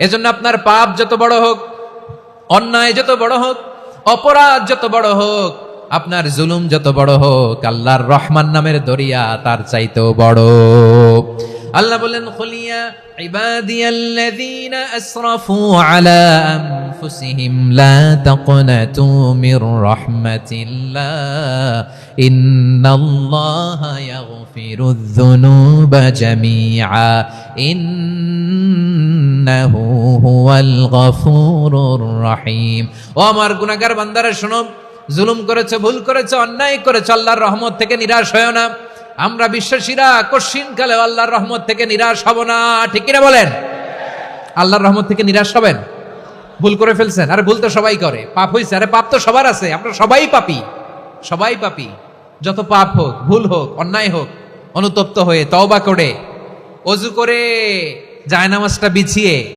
এজন্য আপনার পাপ যত বড় হোক, অন্যায় যত বড় হোক, অপরাধ যত বড় হোক, আপনার জুলুম যত বড় হোক, আল্লাহর রহমান নামের দরিয়া তার চাইতেও বড়। আল্লাহ বলেন, খুলিয়া ইবাদিয়াল্লাযীনা আসরাফু আলা আনফুসিহিম লা তাকনাতু মির রাহমাতিল্লাহ ইন্নাল্লাহা ইয়াগফিরুয যুনুবা জামিআ ইন্নাহু হুয়াল গফুরুর রহিম। ও আমার গুনাহগার বান্দারা শোনো, জুলুম করেছে, ভুল করেছে, অন্যায় করেছে, আল্লাহর রহমত থেকে নিরাশ হয়ো না। আমরা বিশ্বাসীরা কশিনকালে আল্লাহর রহমত থেকে নিরাশ হব না, ঠিক কিনা বলেন? আল্লাহর রহমত থেকে নিরাশ হবেন? ভুল করে ফেলছেন, আরে ভুল তো সবাই করে, পাপ হয়েছে, আরে পাপ তো সবার আছে, আমরা সবাই পাপী, সবাই পাপী। যত পাপ হোক, ভুল হোক, অন্যায় হোক, অনুতপ্ত হয়ে তওবা করে, ওযু করে, জায়নামাজটা বিছিয়ে